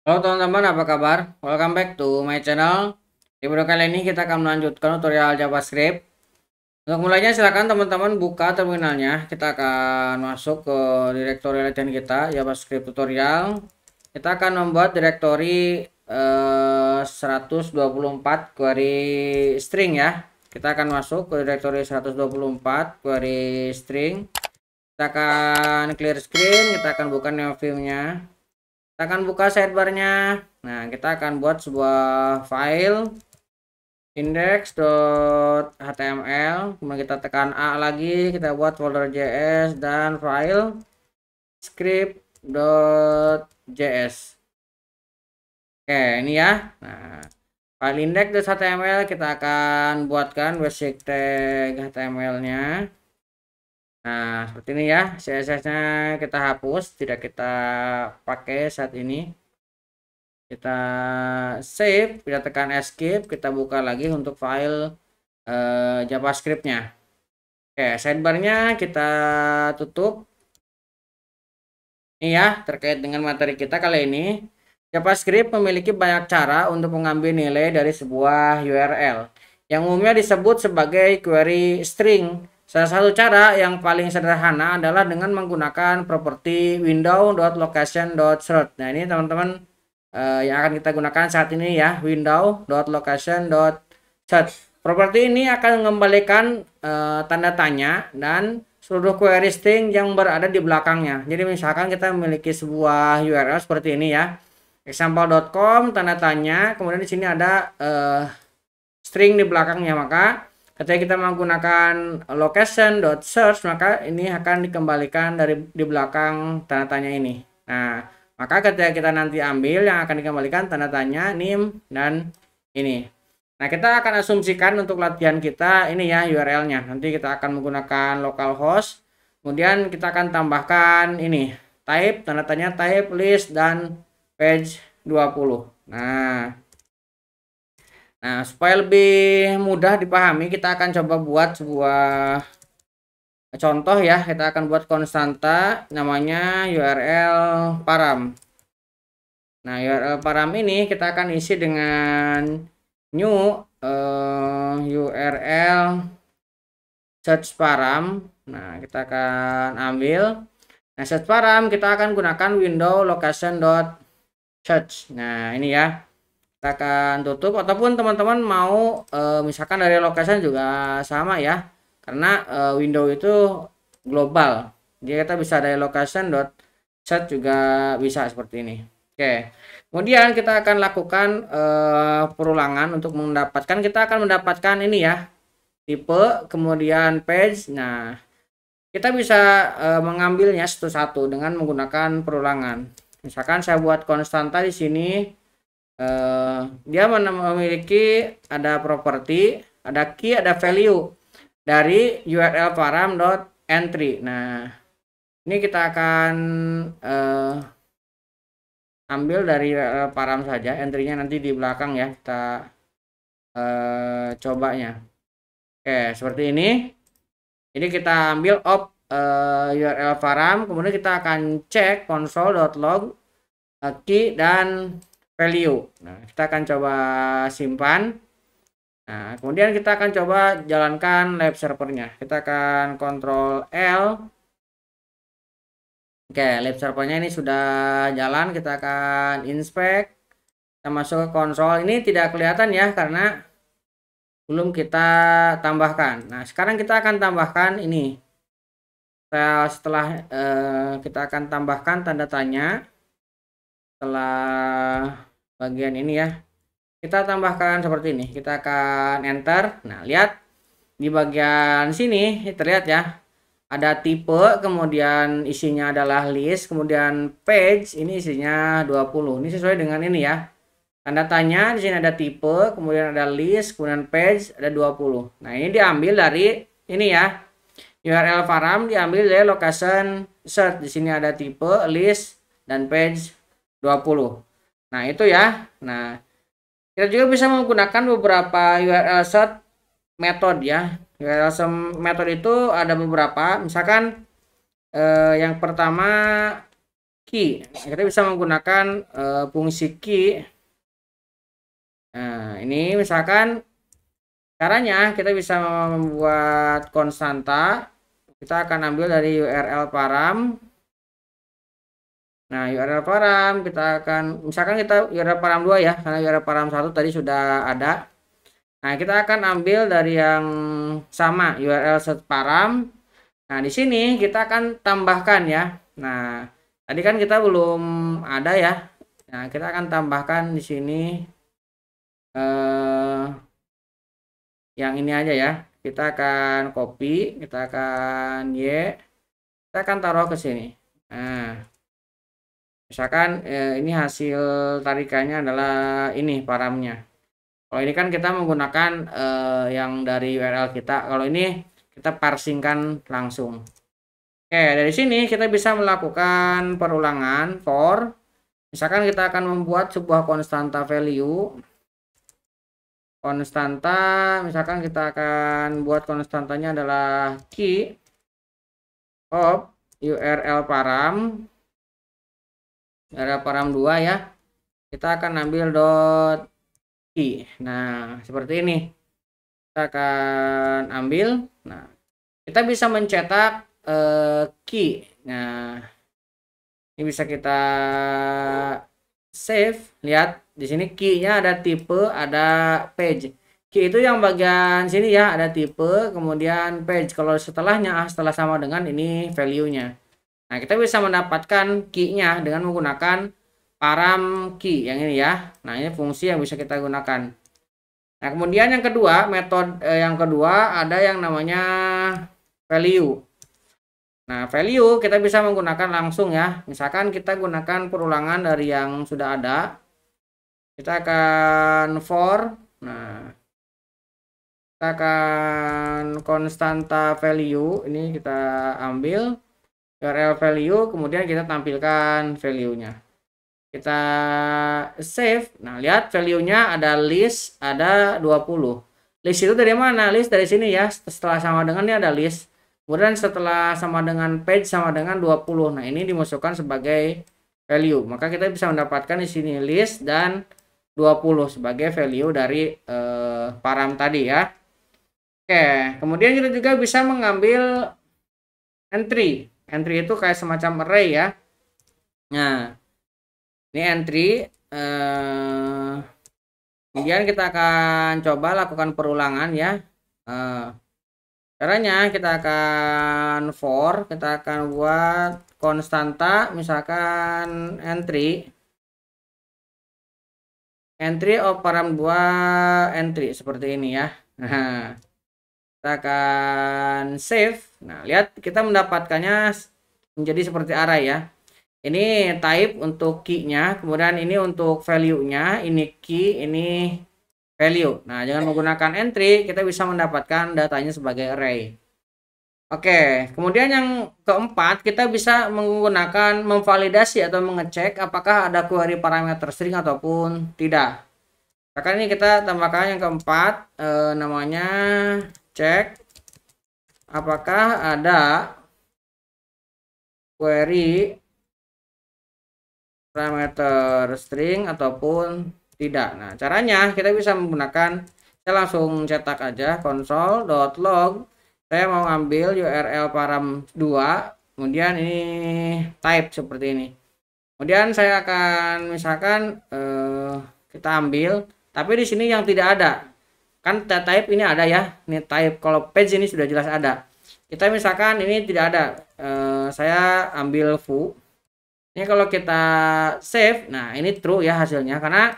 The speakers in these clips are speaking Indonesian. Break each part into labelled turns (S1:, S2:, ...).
S1: Halo teman-teman, apa kabar? Welcome back to my channel. Di video kali ini kita akan melanjutkan tutorial JavaScript. Untuk mulainya silakan teman-teman buka terminalnya. Kita akan masuk ke direktori latihan kita, JavaScript tutorial. Kita akan membuat direktori 124 query string ya. Kita akan masuk ke direktori 124 query string. Kita akan clear screen, kita akan buka new view-nya. Kita akan buka sidebarnya. Nah, kita akan buat sebuah file index.html. Kemudian kita tekan A lagi, kita buat folder JS dan file script.js. Oke, ini ya. Nah, file index.html kita akan buatkan basic tag HTML-nya. Nah, seperti ini ya, CSS-nya kita hapus, tidak kita pakai saat ini. Kita save, kita tekan escape, kita buka lagi untuk file JavaScript-nya. Oke, sidebar-nya kita tutup. Ini ya, terkait dengan materi kita kali ini. JavaScript memiliki banyak cara untuk mengambil nilai dari sebuah URL, yang umumnya disebut sebagai query string. Salah satu cara yang paling sederhana adalah dengan menggunakan properti window.location.search. Nah, ini teman-teman yang akan kita gunakan saat ini ya, window.location.search. Properti ini akan mengembalikan tanda tanya dan seluruh query string yang berada di belakangnya. Jadi misalkan kita memiliki sebuah URL seperti ini ya, example.com tanda tanya, kemudian di sini ada string di belakangnya, maka ketika kita menggunakan location.search maka ini akan dikembalikan dari di belakang tanda tanya ini. Nah, maka ketika kita nanti ambil yang akan dikembalikan tanda tanya, name, dan ini. Nah, kita akan asumsikan untuk latihan kita ini ya URL-nya. Nanti kita akan menggunakan localhost. Kemudian kita akan tambahkan ini type, tanda tanya type, list, dan page 20. Nah, supaya lebih mudah dipahami, kita akan coba buat sebuah contoh ya. Kita akan buat konstanta namanya URL param. Nah, URL param ini kita akan isi dengan new URL search param. Nah, kita akan ambil. Nah, search param kita akan gunakan window location.search. Nah, ini ya. Kita akan tutup, ataupun teman-teman mau misalkan dari location juga sama ya, karena window itu global, jadi kita bisa dari location.set juga bisa seperti ini. Oke, kemudian kita akan lakukan perulangan untuk mendapatkan, kita akan mendapatkan ini ya, tipe, kemudian page. Nah, kita bisa mengambilnya satu-satu dengan menggunakan perulangan. Misalkan saya buat konstanta di sini. Dia memiliki ada properti, ada key, ada value dari URL param.entry. Nah, ini kita akan ambil dari URL param saja, entry-nya nanti di belakang ya, kita cobanya. Oke, seperti ini. Jadi kita ambil URL param, kemudian kita akan cek console.log key dan value. Nah, kita akan coba simpan. Nah, kemudian kita akan coba jalankan lab servernya. Kita akan Ctrl L. Oke, lab servernya ini sudah jalan. Kita akan inspect. Kita masuk ke konsol. Ini tidak kelihatan ya karena belum kita tambahkan. Nah, sekarang kita akan tambahkan ini. Setelah kita akan tambahkan tanda tanya. Setelah bagian ini ya, kita tambahkan seperti ini. Kita akan enter. Nah, lihat di bagian sini terlihat ya, ada tipe, kemudian isinya adalah list, kemudian page ini isinya 20. Ini sesuai dengan ini ya, tanda tanya di sini ada tipe, kemudian ada list, kemudian page ada 20. Nah, ini diambil dari ini ya, URL param diambil dari location search. Di sini ada tipe, list, dan page 20. Nah, itu ya. Nah, kita juga bisa menggunakan beberapa URL search method ya. URL search method itu ada beberapa. Misalkan yang pertama key. Kita bisa menggunakan fungsi key. Nah, ini misalkan caranya kita bisa membuat konstanta. Kita akan ambil dari URL param. Nah, URL param kita akan misalkan kita URL param 2 ya, karena URL param 1 tadi sudah ada. Nah, kita akan ambil dari yang sama URL set param. Nah, di sini kita akan tambahkan ya. Nah, tadi kan kita belum ada ya. Nah, kita akan tambahkan di sini yang ini aja ya. Kita akan copy, kita akan kita akan taruh ke sini. Nah, misalkan ini hasil tarikannya adalah ini paramnya. Kalau ini kan kita menggunakan yang dari URL kita. Kalau ini kita parsingkan langsung. Oke, dari sini kita bisa melakukan perulangan for. Misalkan kita akan membuat sebuah konstanta value. Konstanta, misalkan kita akan buat konstantanya adalah key of URL param. URL param 2 ya. Kita akan ambil dot key. Nah, seperti ini. Kita akan ambil. Nah, kita bisa mencetak key. Nah, ini bisa kita save. Lihat di sini key-nya ada tipe, ada page. Key itu yang bagian sini ya, ada tipe, kemudian page. Kalau setelahnya setelah sama dengan ini value-nya. Nah, kita bisa mendapatkan key-nya dengan menggunakan param key yang ini ya. Nah, ini fungsi yang bisa kita gunakan. Nah, kemudian yang kedua, metode yang kedua ada yang namanya value. Nah, value kita bisa menggunakan langsung ya. Misalkan kita gunakan perulangan dari yang sudah ada. Kita akan for. Nah, kita akan konstanta value. Ini kita ambil URL value, kemudian kita tampilkan value-nya. Kita save. Nah, lihat value-nya ada list, ada 20. List itu dari mana? List dari sini ya. Setelah sama dengan ini ada list. Kemudian setelah sama dengan page sama dengan 20. Nah, ini dimasukkan sebagai value. Maka kita bisa mendapatkan di sini list dan 20 sebagai value dari param tadi ya. Oke, kemudian kita juga bisa mengambil entry. Entry itu kayak semacam array ya. Nah, ini entry. Kemudian kita akan coba lakukan perulangan ya. Caranya kita akan for, kita akan buat konstanta, misalkan entry of param 2 entry seperti ini ya. Nah, kita akan save. Nah, lihat kita mendapatkannya menjadi seperti array ya. Ini type untuk key-nya, kemudian ini untuk value-nya, ini key, ini value. Nah, dengan menggunakan entry kita bisa mendapatkan datanya sebagai array. Oke, kemudian yang keempat kita bisa menggunakan memvalidasi atau mengecek apakah ada query parameter string ataupun tidak. Maka ini kita tambahkan yang keempat namanya cek apakah ada query parameter string ataupun tidak. Nah, caranya kita bisa menggunakan, saya langsung cetak aja console.log. Saya mau ambil URL param 2, kemudian ini type seperti ini. Kemudian saya akan misalkan kita ambil, tapi di sini yang tidak ada. Kan type ini ada ya. Ini type, kalau page ini sudah jelas ada. Kita misalkan ini tidak ada. Saya ambil foo. Ini kalau kita save, nah ini true ya hasilnya, karena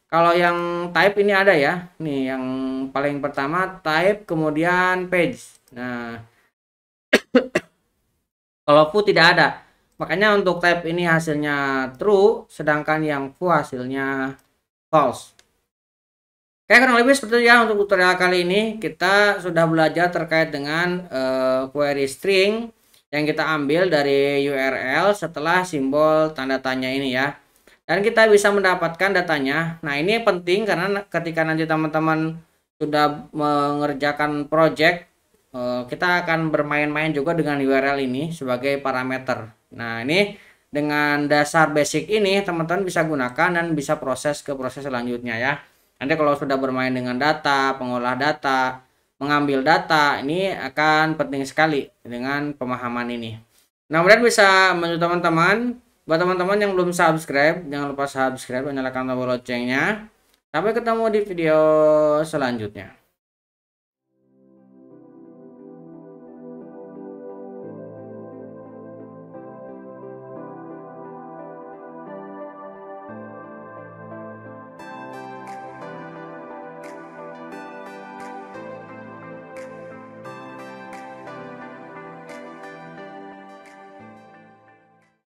S1: kalau yang type ini ada ya. Nih yang paling pertama type kemudian page. Nah, kalau foo tidak ada. Makanya untuk type ini hasilnya true, sedangkan yang foo hasilnya false. Oke, kurang lebih seperti itu ya untuk tutorial kali ini. Kita sudah belajar terkait dengan query string yang kita ambil dari URL setelah simbol tanda tanya ini ya. Dan kita bisa mendapatkan datanya. Nah, ini penting karena ketika nanti teman-teman sudah mengerjakan project, kita akan bermain-main juga dengan URL ini sebagai parameter. Nah, ini dengan dasar basic ini teman-teman bisa gunakan dan bisa proses ke proses selanjutnya ya. Nanti kalau sudah bermain dengan data, pengolah data, mengambil data, ini akan penting sekali dengan pemahaman ini. Nah, kemudian bisa menurut teman-teman, buat teman-teman yang belum subscribe, jangan lupa subscribe dan nyalakan tombol loncengnya. Sampai ketemu di video selanjutnya.